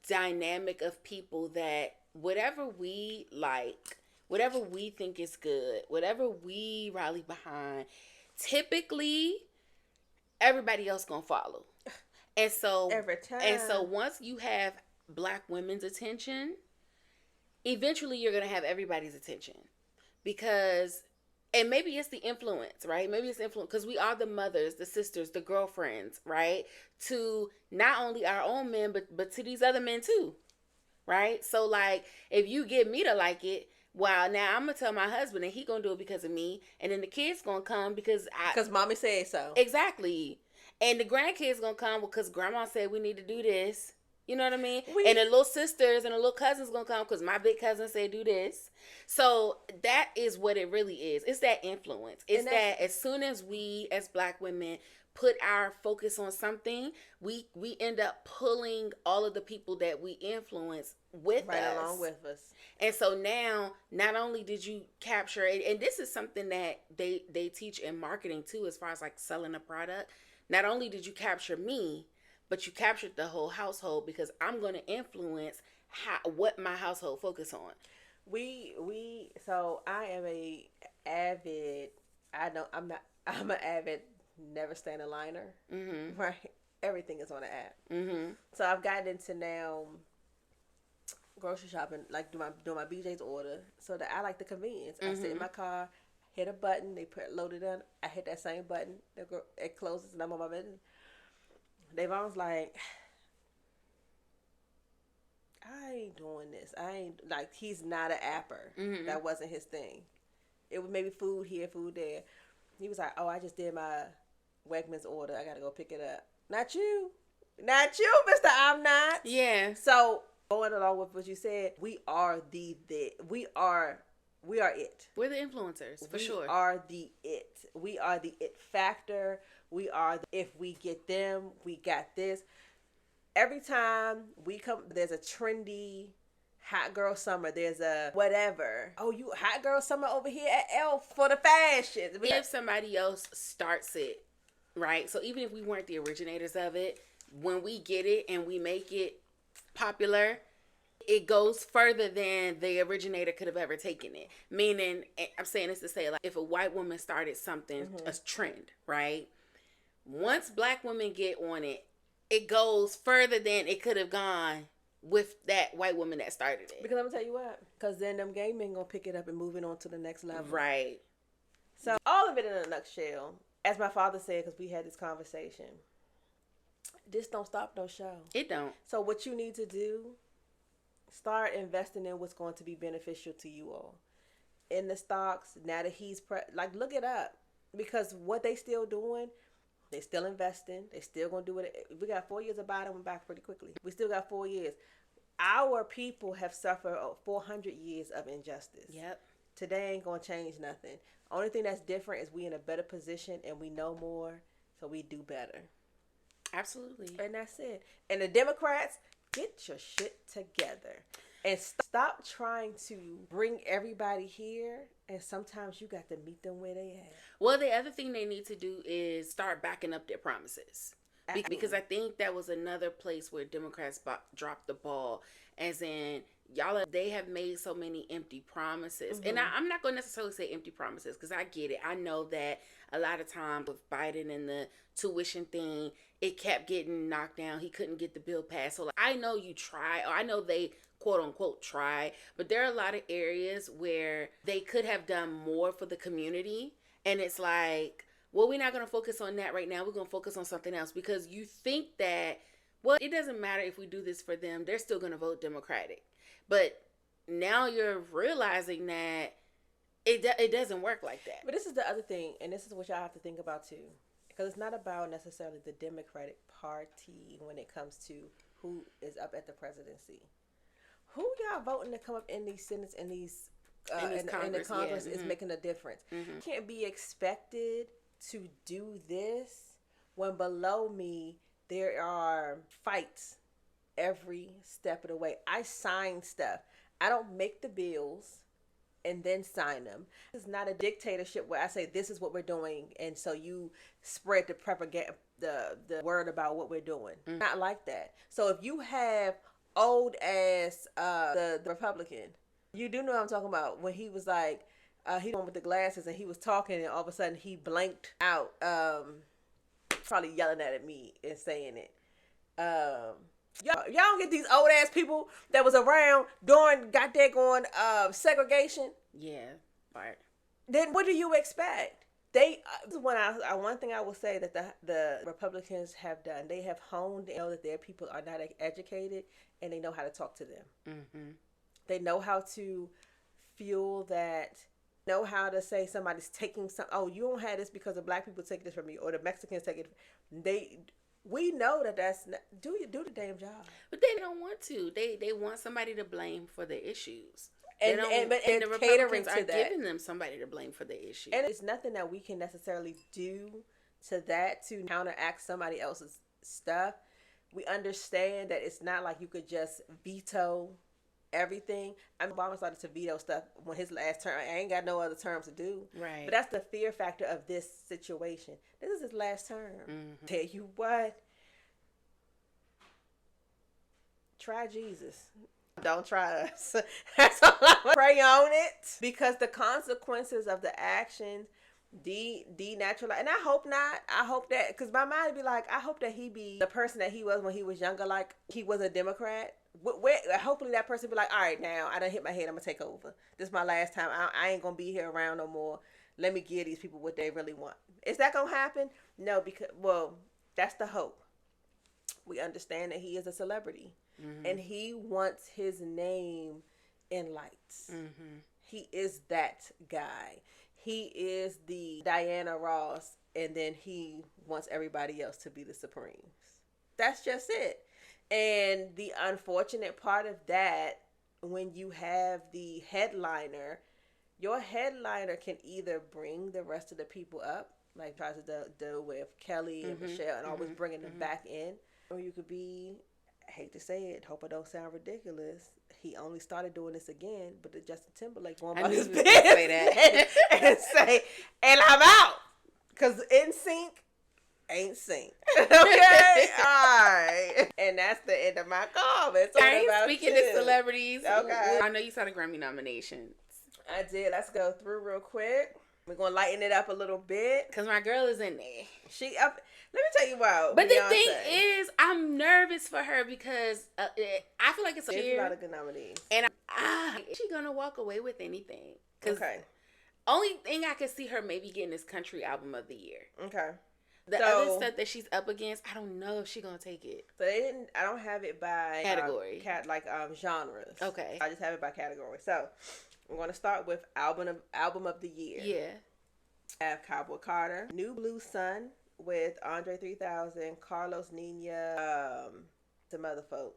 dynamic of people that whatever we like, whatever we think is good, whatever we rally behind, typically everybody else gonna follow. And so every time. And so once you have Black women's attention, eventually you're going to have everybody's attention. Because, and maybe it's the influence, right? Maybe it's influence, because we are the mothers, the sisters, the girlfriends, right? To not only our own men, but to these other men too, right? So, like, if you get me to like it, wow, now I'm going to tell my husband, and he going to do it because of me. And then the kids going to come because mommy said so. Exactly. And the grandkids gonna come because grandma said we need to do this. You know what I mean? And the little sisters and the little cousins gonna come because my big cousin said do this. So that is what it really is. It's that influence. It's that as soon as we as Black women put our focus on something, we end up pulling all of the people that we influence with us. Right along with us. And so now, not only did you capture it, and this is something that they teach in marketing too, as far as like selling a product. Not only did you capture me, but you captured the whole household, because I'm going to influence what my household focus on. So I am I'm an avid never stand in liner. Mm-hmm. Right. Everything is on the app. Mm-hmm. So I've gotten into now grocery shopping, like doing my BJ's order, so that I like the convenience. I sit in my car, hit a button, they load it in. I hit that same button, it closes, and I'm on my business. They've always like, I ain't doing this. I ain't, like, he's not an apper. Mm-hmm. That wasn't his thing. It was maybe food here, food there. He was like, oh, I just did my Wegmans order. I got to go pick it up. Not you, Mr. I'm not. Yeah. So going along with what you said, we are we are it. We're the influencers, for sure. We are the it. We are the it factor. We are, if we get them, we got this. Every time we come, there's a trendy hot girl summer. There's a whatever. Oh, you hot girl summer over here at Elf for the fashion. If somebody else starts it, right? So even if we weren't the originators of it, when we get it and we make it popular, it goes further than the originator could have ever taken it. Meaning, I'm saying this to say, like, if a white woman started something, a trend, right? Once Black women get on it, it goes further than it could have gone with that white woman that started it. Because I'm gonna tell you what, because then them gay men gonna pick it up and move it on to the next level. Right. So all of it in a nutshell, as my father said, because we had this conversation, this don't stop no show. It don't. So what you need to do, start investing in what's going to be beneficial to you all. In the stocks, now that he's look it up, because what they still doing, they still investing, they still gonna do it. We got 4 years of Biden, went back pretty quickly. We still got 4 years. Our people have suffered 400 years of injustice. Yep. Today ain't gonna change nothing. Only thing that's different is we in a better position and we know more, so we do better. Absolutely. And that's it. And the Democrats, get your shit together. And stop trying to bring everybody here. And sometimes you got to meet them where they at. Well, the other thing they need to do is start backing up their promises. Because I think that was another place where Democrats dropped the ball. As in, they have made so many empty promises. Mm-hmm. And I'm not going to necessarily say empty promises because I get it. I know that a lot of times with Biden and the tuition thing, it kept getting knocked down. He couldn't get the bill passed. So I know you try, or I know they quote unquote try, but there are a lot of areas where they could have done more for the community. And it's like, well, we're not going to focus on that right now. We're going to focus on something else because you think that, well, it doesn't matter if we do this for them. They're still going to vote Democratic. But now you're realizing that it doesn't work like that. But this is the other thing, and this is what y'all have to think about too. Because it's not about necessarily the Democratic Party when it comes to who is up at the presidency. Who y'all voting to come up in these Senates and these in the Congress is making a difference. Mm-hmm. Can't be expected to do this when below me there are fights every step of the way. I sign stuff. I don't make the bills and then sign them. It's not a dictatorship where I say this is what we're doing and so you spread the propaganda, the word about what we're doing. Mm-hmm. Not like that. So if you have old ass the Republican, you do know what I'm talking about when he was like he went with the glasses and he was talking and all of a sudden he blanked out, probably yelling at me and saying it. Y'all don't get these old ass people that was around during goddamn segregation. Yeah, right. Then what do you expect? They one thing I will say that the Republicans have done, they have honed and know that their people are not educated and they know how to talk to them. Mm-hmm. They know how to fuel that. Know how to say somebody's taking some. Oh, you don't have this because the black people take this from you or the Mexicans take it. We know that's not, do the damn job. But they don't want to. They want somebody to blame for the issues. And the Republicans are giving them somebody to blame for the issue. And it's nothing that we can necessarily do to that to counteract somebody else's stuff. We understand that it's not like you could just veto everything. Obama started to veto stuff when his last term. I ain't got no other terms to do. Right. But that's the fear factor of this situation. This is his last term. Mm-hmm. Tell you what. Try Jesus. Don't try us. That's all I would pray on it. Because the consequences of the actions denaturalize. And I hope not. I hope that, because my mind would be like, I hope that he be the person that he was when he was younger, like he was a Democrat. Hopefully that person be like, all right, now I done hit my head, I'm gonna take over. This is my last time. I ain't gonna be here around no more. Let me give these people what they really want. Is that gonna happen? No, because, well, that's the hope. We understand that he is a celebrity. Mm-hmm. And he wants his name in lights. Mm-hmm. He is that guy. He is the Diana Ross, and then he wants everybody else to be the Supremes. That's just it. And the unfortunate part of that, when you have the headliner, your headliner can either bring the rest of the people up, like tries to do with Kelly and Michelle, and always bringing them back in, or you could be, I hate to say it, hope I don't sound ridiculous, he only started doing this again, but the Justin Timberlake going about his business say that. and say, and I'm out, because NSYNC ain't sync. Okay? Alright. And that's the end of my comments. Speaking of celebrities, okay. I know you saw the Grammy nominations. I did. Let's go through real quick. We're gonna lighten it up a little bit. Cause my girl is in there. She up. Let me tell you about. But Beyonce. the thing is, I'm nervous for her because I feel like it's a lot of good nominees. And is she gonna walk away with anything? Okay. Only thing I could see her maybe getting is country album of the year. Okay. The other stuff that she's up against, I don't know if she's gonna take it. So they didn't. I don't have it by category, genres. Okay. I just have it by category. So I'm gonna start with album of the year. Yeah. I have Cowboy Carter, New Blue Sun with Andre 3000, Carlos Nina, some other folk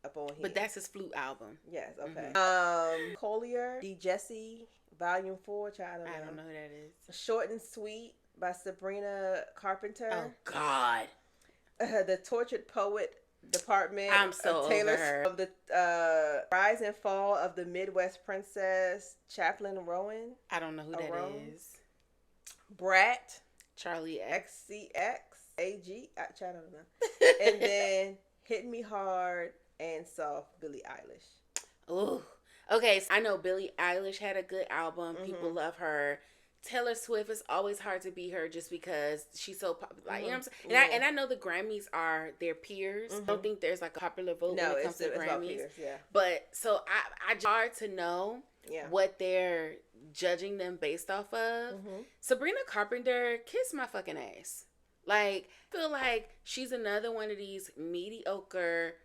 up on here. But that's his flute album. Yes. Okay. Collier, D. Jesse, Volume 4. I don't know who that is. Short and Sweet by Sabrina Carpenter. Oh God. The Tortured Poet Department. I'm so Taylor, over her. Of the Rise and Fall of the Midwest Princess, Chaplain Rowan. I don't know who that is. Brat. Charlie XCX. AG. I don't know. And then Hit Me Hard and Soft, Billie Eilish. Ooh. Okay, so I know Billie Eilish had a good album. People love her. Taylor Swift is always hard to beat her just because she's so popular. Like, you know what I'm saying? And I know the Grammys are their peers. I don't think there's like a popular vote when it comes to Grammys. Peers, yeah. But so I hard to know what they're judging them based off of. Sabrina Carpenter, kiss my fucking ass. Like, I feel like she's another one of these mediocre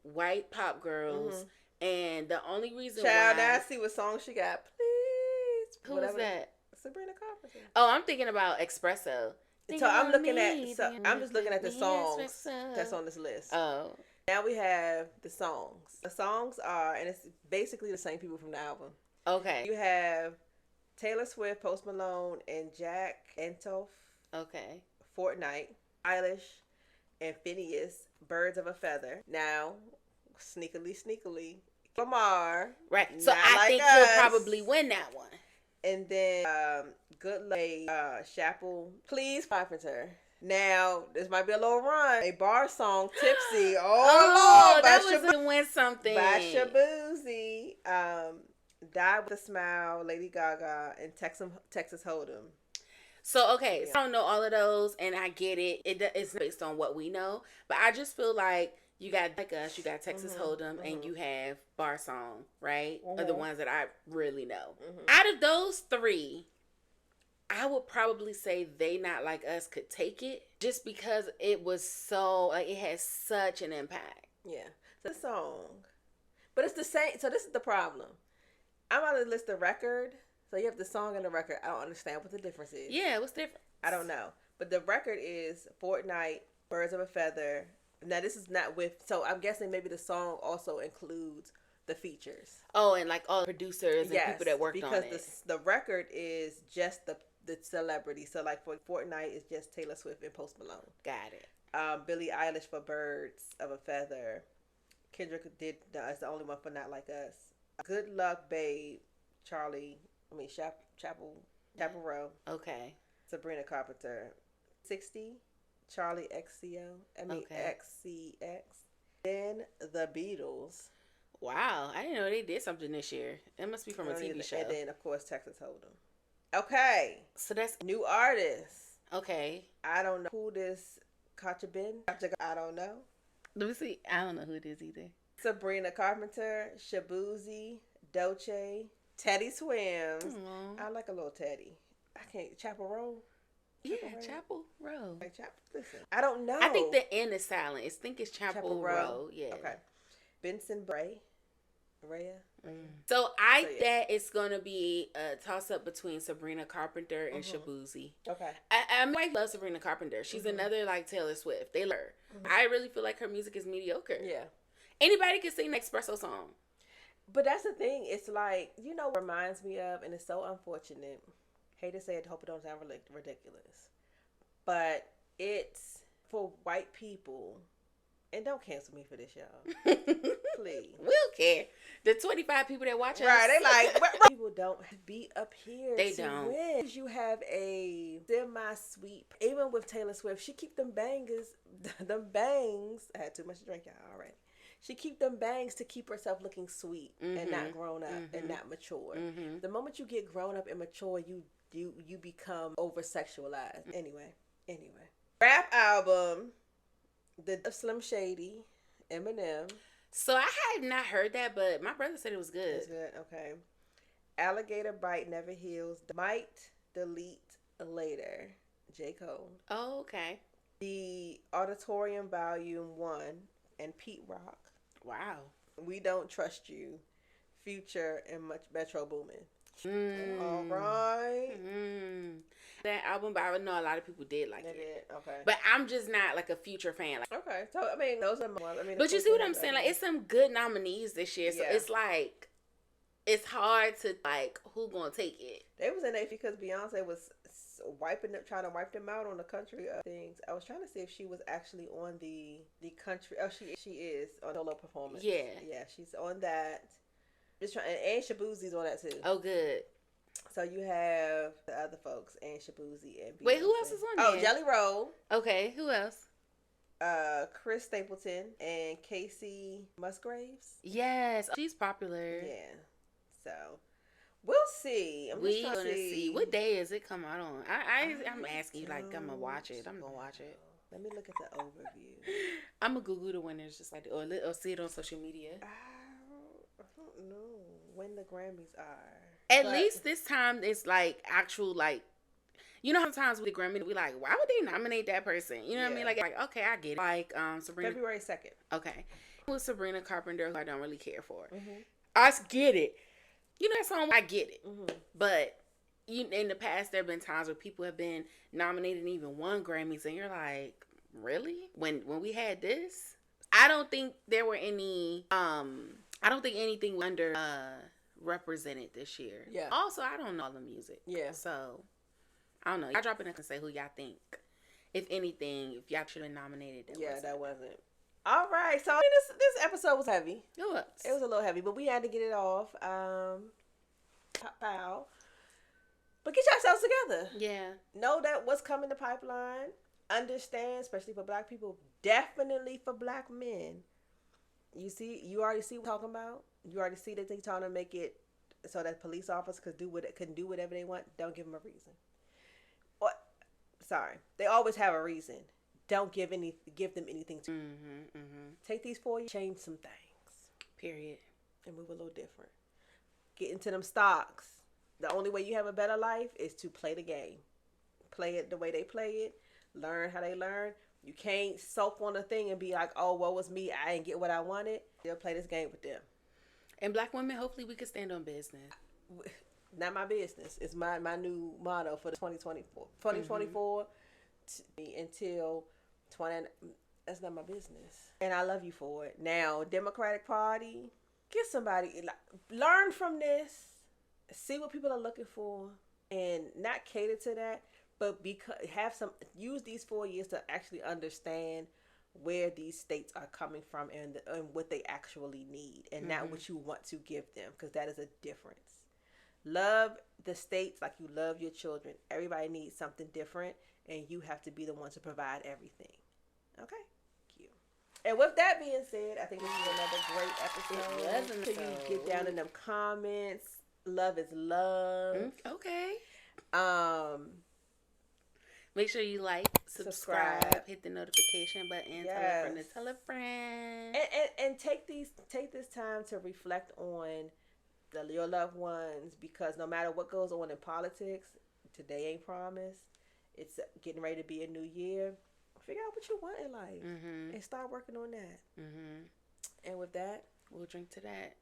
white pop girls. And the only reason Child, now I see what song she got. Please. Who is that? Sabrina Carpenter. Oh, I'm thinking about Espresso. So I'm looking at. So I'm just looking at the songs that's on this list. Oh. Now we have the songs. The songs are, and it's basically the same people from the album. Okay. You have Taylor Swift, Post Malone, and Jack Antonoff. Okay. Fortnite, Eilish, and Phineas, Birds of a Feather. Now, sneakily, Lamar. Right. So I think he'll probably win that one. And then Good Lay, Chapel, Please, Carpenter. Now, this might be a little run. A bar song, Tipsy. Oh Lord, that was to win something. By Shabuzi. Die with a Smile, Lady Gaga, and Texas Hold'em. So, okay, so I don't know all of those, and I get it. It's based on what we know. But I just feel like you got Like Us, you got Texas Hold'em, and you have Bar Song, right? Are the ones that I really know. Out of those three, I would probably say They Not Like Us could take it just because it was so, like, it has such an impact. Yeah. The song. But it's the same. So this is the problem. I'm going to list the record. So you have the song and the record. I don't understand what the difference is. Yeah, what's different? I don't know. But the record is Fortnite, Birds of a Feather. Now this is not with, so I'm guessing maybe the song also includes the features. Oh, and like all the producers and people that worked on it. Because the record is just the celebrity. So like for Fortnite, it's just Taylor Swift and Post Malone. Got it. Billie Eilish for Birds of a Feather. Kendrick is the only one for Not Like Us. Good Luck, Babe, Chapel Row. Okay. Sabrina Carpenter. 60, Charlie XCX. Then The Beatles. Wow, I didn't know they did something this year. It must be from a TV show. And then, of course, Texas Hold'em. Okay. So that's... New artists. Okay. I don't know who this Katja been. I don't know. Let me see. I don't know who it is either. Sabrina Carpenter, Shabuzi, Dolce, Teddy Swims. Aww. I like a little Teddy. I can't. Chapel Row. Chapel Row. Like listen, I don't know. I think the N is silent. I think it's Chapel Row. Yeah. Okay. Benson Bray. Rhea. So I think that it's gonna be a toss up between Sabrina Carpenter and Shabuzi. Okay. I might love Sabrina Carpenter. She's another like Taylor Swift. They love her. I really feel like her music is mediocre. Yeah. Anybody can sing an Espresso song. But that's the thing. It's like, what reminds me of, and it's so unfortunate. Hate to say it, hope it don't sound ridiculous. But it's for white people. And don't cancel me for this, y'all. Please. We'll care. The 25 people that watch us. Right, they like, people don't be up here they don't win. You have a semi-sweep. Even with Taylor Swift, she keep them bangs. I had too much to drink, y'all, already. She keep them bangs to keep herself looking sweet and not grown up and not mature. The moment you get grown up and mature, you you become over sexualized. Anyway. Rap album, the Slim Shady, Eminem. So I had not heard that, but my brother said it was good. It's good. Okay. Alligator Bite Never Heals. Might Delete Later. J. Cole. Oh, okay. The Auditorium Volume 1 and Pete Rock. Wow. We Don't Trust You. Future and Metro Boomin. All right. That album, but I know a lot of people did like it. Did. Okay. But I'm just not like a Future fan. Okay. So I mean, those are my. But you see what I'm saying? Like, it's some good nominees this year. So it's like, it's hard to like who gonna take it. They was in it because Beyonce was trying to wipe them out on the country things. I was trying to see if she was actually on the country. Oh, she is on solo performance. Yeah, she's on that. Just trying, and Shabuzi's on that too. Oh, good. So you have the other folks, and Shabuzi and Beyonce. Wait, who else is on there? Oh, Jelly Roll. Okay, who else? Chris Stapleton and Casey Musgraves. Yes, she's popular. Yeah. So we'll see. We gonna see. What day is it come out on? I'm asking you like I'm gonna watch it. I'm gonna watch it. Let me look at the overview. I'm gonna Google the winners just like or see it on social media. I don't know when the Grammys are. At least this time it's like actual like, you know, sometimes with the Grammy we like, why would they nominate that person? You know what I mean? Like okay, I get it. Like Sabrina. February 2nd. Okay, with Sabrina Carpenter, who I don't really care for. I get it. You know that song, I get it. But in the past, there have been times where people have been nominated and even won Grammys, and you're like, really? When we had this, I don't think there were any. I don't think anything was under represented this year. Yeah. Also, I don't know all the music. Yeah. So I don't know. Y'all drop it in and say who y'all think, if anything, if y'all should have been nominated. That wasn't. All right, so this episode was heavy. It was a little heavy, but we had to get it off. Pow. But get yourselves together. Yeah. Know that what's coming the pipeline. Understand, especially for black people, definitely for black men. You already see what I'm talking about. You already see that they're trying to make it so that police officers couldn't do whatever they want. Don't give them a reason. They always have a reason. Don't give them anything to take these 4 years, change some things. Period. And move a little different. Get into them stocks. The only way you have a better life is to play the game. Play it the way they play it. Learn how they learn. You can't soak on a thing and be like, oh, woe was me. I didn't get what I wanted. They'll play this game with them. And black women, hopefully we can stand on business. Not my business. It's my new motto for the 2024. 2024 until 20. That's not my business. And I love you for it. Now, Democratic Party, get somebody, learn from this, see what people are looking for, and not cater to that, but use these 4 years to actually understand where these states are coming from and what they actually need, and not what you want to give them, because that is a difference. Love the states like you love your children. Everybody needs something different, and you have to be the one to provide everything. Okay? Cute. And with that being said, I think this is another great episode. Until you get down in them comments. Love is love. Okay. Make sure you like, subscribe, hit the notification button, tell a friend. And take this time to reflect on your loved ones, because no matter what goes on in politics, today ain't promised. It's getting ready to be a new year. Figure out what you want in life and start working on that. And with that, we'll drink to that.